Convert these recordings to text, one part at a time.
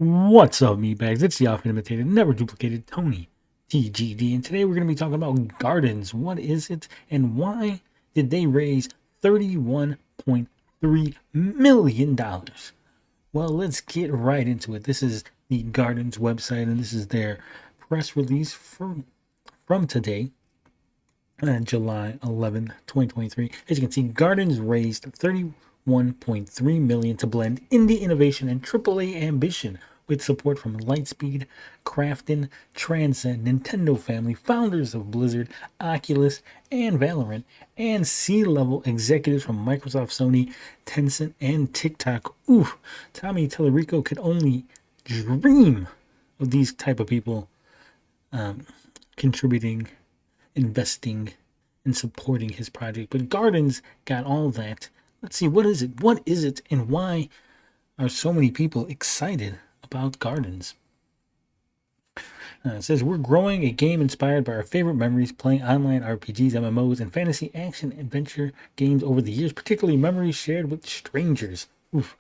What's up, meatbags? It's the often imitated, never duplicated Tony TGD, and today we're going to be talking about gardens. What is it, and why did they raise $31.3 million? Well, let's get right into it. This is the Gardens website, and this is their press release from today, July 11th, 2023. As you can see, Gardens raised $31.3 million to blend indie innovation and AAA ambition with support from Lightspeed, Krafton, Transcend, Nintendo Family, founders of Blizzard, Oculus, and Valorant, and C-level executives from Microsoft, Sony, Tencent, and TikTok. Ooh, Tommy Tallarico could only dream of these type of people contributing, investing, and supporting his project. But Gardens got all that. Let's see, what is it? What is it, and why are so many people excited about Gardens? It says, we're growing a game inspired by our favorite memories, playing online RPGs, MMOs, and fantasy action adventure games over the years, particularly memories shared with strangers. Oof.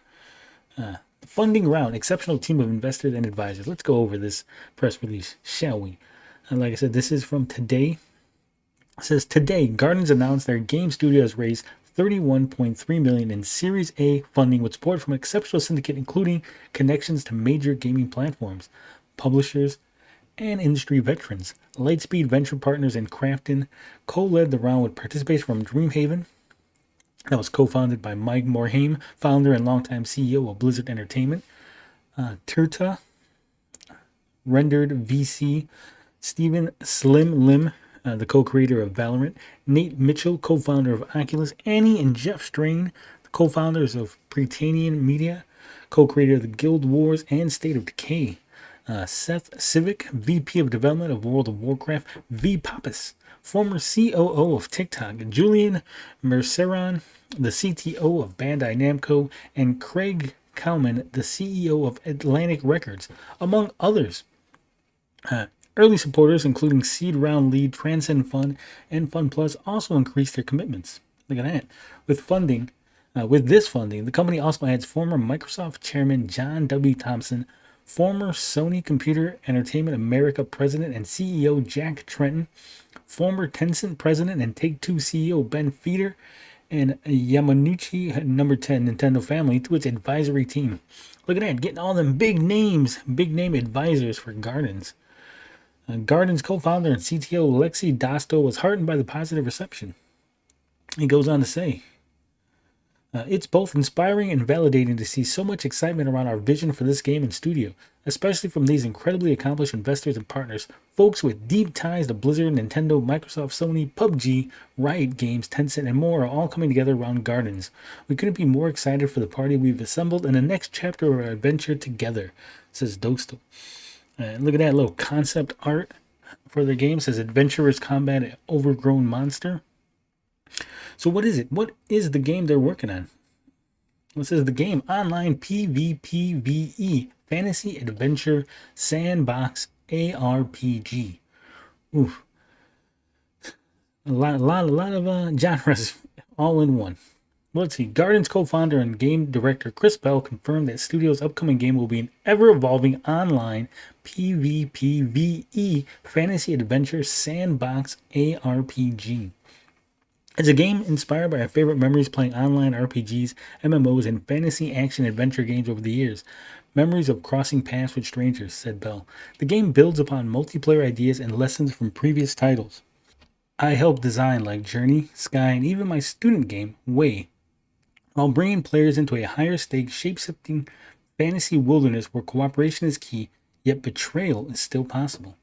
Funding round, exceptional team of investors and advisors. Let's go over this press release, shall we? And like I said, this is from today. It says, today, Gardens announced their game studio has raised $31.3 million in Series A funding with support from an exceptional syndicate, including connections to major gaming platforms, publishers, and industry veterans. Lightspeed Venture Partners and Krafton co-led the round with participation from Dreamhaven, that was co-founded by Mike Morhaime, founder and longtime CEO of Blizzard Entertainment. Tirta, Rendered VC, Stephen Slim Lim, the co-creator of Valorant, Nate Mitchell, co-founder of Oculus, Annie and Jeff Strain, the co-founders of Pretanian Media, co-creator of the Guild Wars and State of Decay. Seth Civic, VP of Development of World of Warcraft, V. Pappas, former COO of TikTok, Julian Merceron, the CTO of Bandai Namco, and Craig Kalman, the CEO of Atlantic Records, among others. Early supporters, including seed round lead Transcend Fund and Fund Plus, also increased their commitments. Look at that. With this funding, the company also adds former Microsoft chairman John W. Thompson, former Sony Computer Entertainment America president and CEO Jack Tretton, former Tencent president and Take-Two CEO Ben Feeder, and Yamanouchi number 10 Nintendo family to its advisory team. Look at that, getting all them big names, big name advisors for Gardens. Gardens co-founder and CTO Lexi Dosto was heartened by the positive reception. He goes on to say, it's both inspiring and validating to see so much excitement around our vision for this game and studio, especially from these incredibly accomplished investors and partners, folks with deep ties to Blizzard, Nintendo, Microsoft, Sony, PUBG, Riot Games, Tencent, and more are all coming together around Gardens. We couldn't be more excited for the party we've assembled and the next chapter of our adventure together, says Dosto. Look at that little concept art for the game. It says adventurers combat an overgrown monster. So what is it? What is the game they're working on? This is the game online PvPvE fantasy adventure sandbox ARPG. Oof, a lot of genres all in one. Let's see. Gardens co-founder and game director Chris Bell confirmed that studio's upcoming game will be an ever-evolving online PvPvE fantasy adventure sandbox ARPG. It's a game inspired by our favorite memories playing online RPGs, MMOs, and fantasy action adventure games over the years. Memories of crossing paths with strangers, said Bell. The game builds upon multiplayer ideas and lessons from previous titles I helped design, like Journey, Sky, and even my student game, Way, while bringing players into a higher stakes, shape-shifting fantasy wilderness where cooperation is key, yet betrayal is still possible.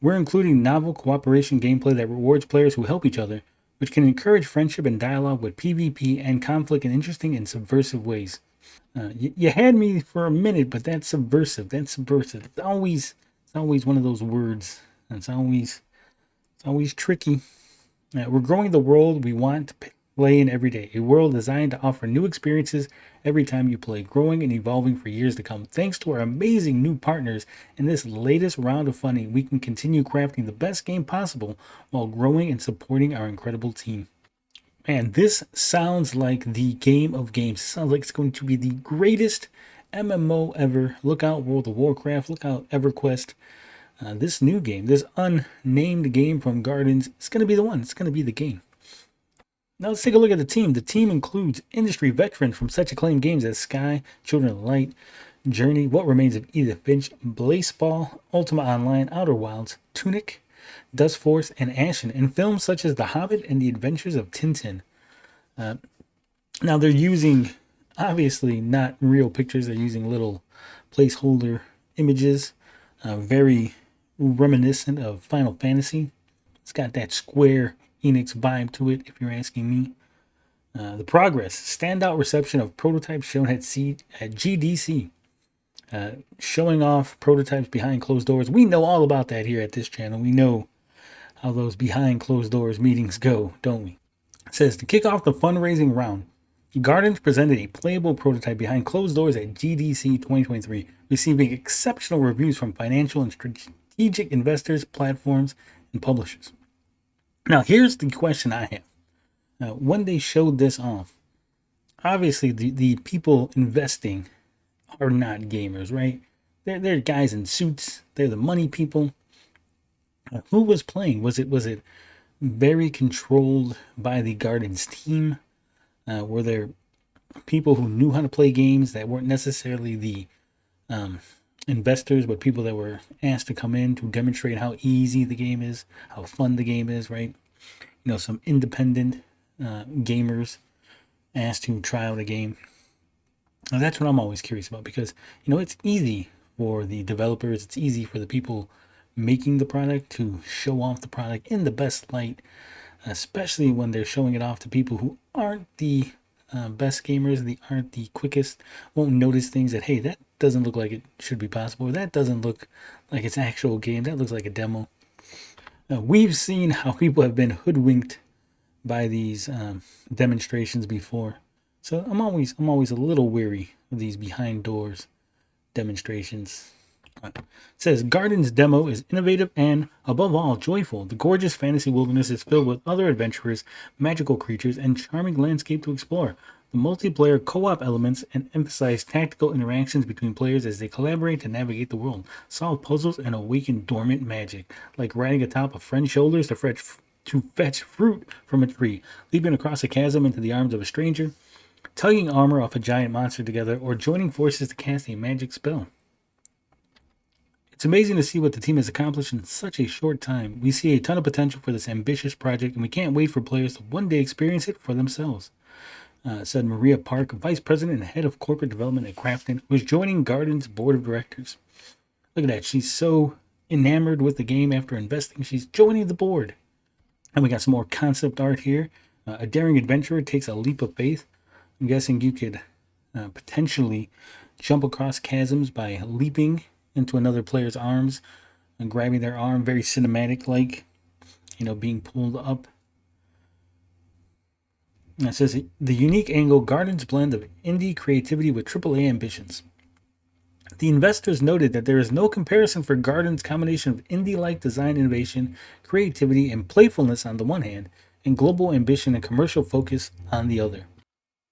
We're including novel cooperation gameplay that rewards players who help each other, which can encourage friendship and dialogue with PvP and conflict in interesting and subversive ways. You had me for a minute, but that's subversive. That's subversive. It's always one of those words. It's always tricky. We're growing the world we want to play in every day. A world designed to offer new experiences every time you play, growing and evolving for years to come. Thanks to our amazing new partners in this latest round of funding, we can continue crafting the best game possible while growing and supporting our incredible team. Man, this sounds like the game of games. It sounds like it's going to be the greatest MMO ever. Look out World of Warcraft, look out EverQuest. This new game, this unnamed game from Gardens, it's going to be the one. It's going to be the game. Now let's take a look at the team. The team includes industry veterans from such acclaimed games as Sky, Children of Light, Journey, What Remains of Edith Finch, Blaseball, Ultima Online, Outer Wilds, Tunic, Dust Force, and Ashen, and films such as The Hobbit and The Adventures of Tintin. Now they're using, obviously not real pictures, they're using little placeholder images, very reminiscent of Final Fantasy. It's got that Square Enix vibe to it, if you're asking me. The progress, standout reception of prototypes shown at GDC. Showing off prototypes behind closed doors. We know all about that here at this channel. We know how those behind closed doors meetings go, don't we? It says, to kick off the fundraising round, Gardens presented a playable prototype behind closed doors at GDC 2023, receiving exceptional reviews from financial and strategic investors, platforms, and publishers. Now, here's the question I have. When they showed this off, obviously the people investing are not gamers, right? They're guys in suits. They're the money people. Who was playing? Was it very controlled by the Gardens team? Were there people who knew how to play games that weren't necessarily the investors, but people that were asked to come in to demonstrate how easy the game is, how fun the game is, right? You know, some independent gamers asked to try out a game. Now, that's what I'm always curious about, because, you know, it's easy for the developers, it's easy for the people making the product to show off the product in the best light, especially when they're showing it off to people who aren't the best gamers, they aren't the quickest, won't notice things that, hey, that doesn't look like it should be possible, or that doesn't look like it's actual game, that looks like a demo. We've seen how people have been hoodwinked by these demonstrations before, so I'm always a little weary of these behind doors demonstrations. It says, Garden's demo is innovative and, above all, joyful. The gorgeous fantasy wilderness is filled with other adventurers, magical creatures, and charming landscape to explore. The multiplayer co-op elements and emphasize tactical interactions between players as they collaborate to navigate the world, solve puzzles, and awaken dormant magic, like riding atop a friend's shoulders to fetch fruit from a tree, leaping across a chasm into the arms of a stranger, tugging armor off a giant monster together, or joining forces to cast a magic spell. It's amazing to see what the team has accomplished in such a short time. We see a ton of potential for this ambitious project, and we can't wait for players to one day experience it for themselves, said Maria Park, Vice President and Head of Corporate Development at Crafton, who is joining Garden's Board of Directors. Look at that. She's so enamored with the game after investing. She's joining the board. And we got some more concept art here. A daring adventurer takes a leap of faith. I'm guessing you could potentially jump across chasms by leaping into another player's arms and grabbing their arm, very cinematic like, you know, being pulled up. And it says, the unique angle, Garden's blend of indie creativity with AAA ambitions. The investors noted that there is no comparison for Garden's combination of indie-like design innovation, creativity, and playfulness on the one hand, and global ambition and commercial focus on the other.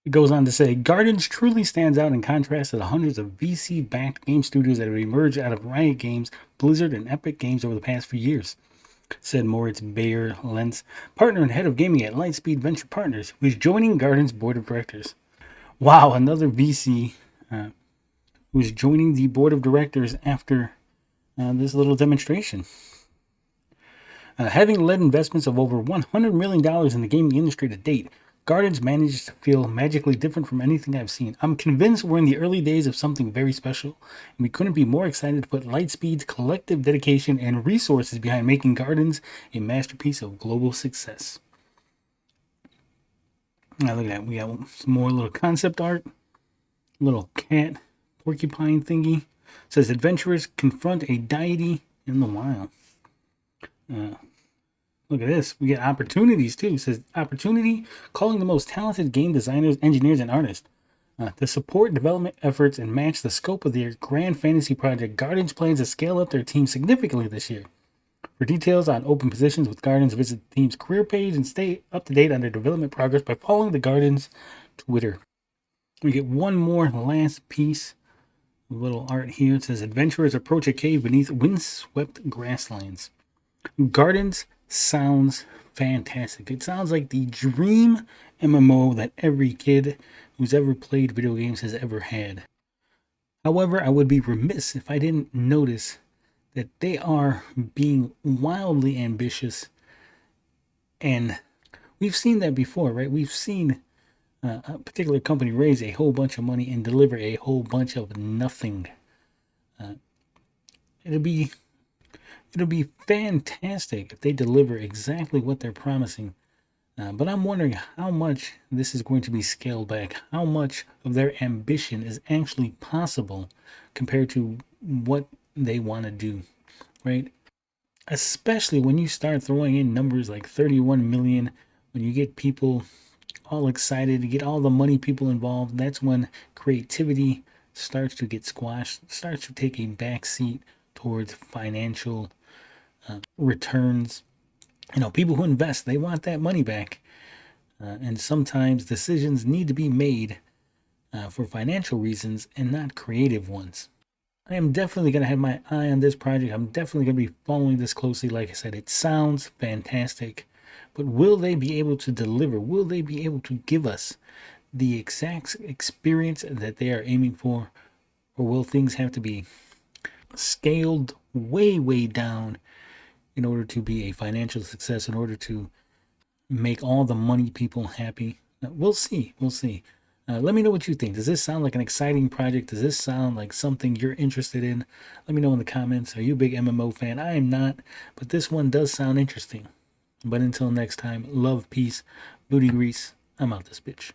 It goes on to say, Gardens truly stands out in contrast to the hundreds of VC-backed game studios that have emerged out of Riot Games, Blizzard, and Epic Games over the past few years, said Moritz Bayer-Lentz, partner and head of gaming at Lightspeed Venture Partners, who is joining Gardens' board of directors. Wow, another VC who is joining the board of directors after this little demonstration. Having led investments of over $100 million in the gaming industry to date, Gardens manages to feel magically different from anything I've seen. I'm convinced we're in the early days of something very special, and we couldn't be more excited to put Lightspeed's collective dedication and resources behind making Gardens a masterpiece of global success. Now look at that. We got some more little concept art. Little cat porcupine thingy. It says, adventurers confront a deity in the wild. Look at this. We get opportunities too. It says, opportunity, calling the most talented game designers, engineers, and artists to support development efforts and match the scope of their grand fantasy project. Gardens plans to scale up their team significantly this year. For details on open positions with Gardens, visit the team's career page and stay up to date on their development progress by following the Gardens Twitter. We get one more last piece little art here. It says adventurers approach a cave beneath windswept grasslands. Gardens sounds fantastic. It sounds like the dream MMO that every kid who's ever played video games has ever had. However, I would be remiss if I didn't notice that they are being wildly ambitious, and we've seen that before, right? We've seen a particular company raise a whole bunch of money and deliver a whole bunch of nothing. It'll be fantastic if they deliver exactly what they're promising. But I'm wondering how much this is going to be scaled back. How much of their ambition is actually possible compared to what they want to do, right? Especially when you start throwing in numbers like 31 million, when you get people all excited, you get all the money people involved, that's when creativity starts to get squashed, starts to take a back seat towards financial returns. People who invest, they want that money back. And sometimes decisions need to be made for financial reasons and not creative ones. I am definitely going to have my eye on this project. I'm definitely going to be following this closely. Like I said, it sounds fantastic. But will they be able to deliver? Will they be able to give us the exact experience that they are aiming for? Or will things have to be scaled way, way down in order to be a financial success, in order to make all the money people happy? We'll see. We'll see. Let me know what you think. Does this sound like an exciting project? Does this sound like something you're interested in? Let me know in the comments. Are you a big MMO fan? I am not, but this one does sound interesting. But until next time, love, peace, booty grease. I'm out this bitch.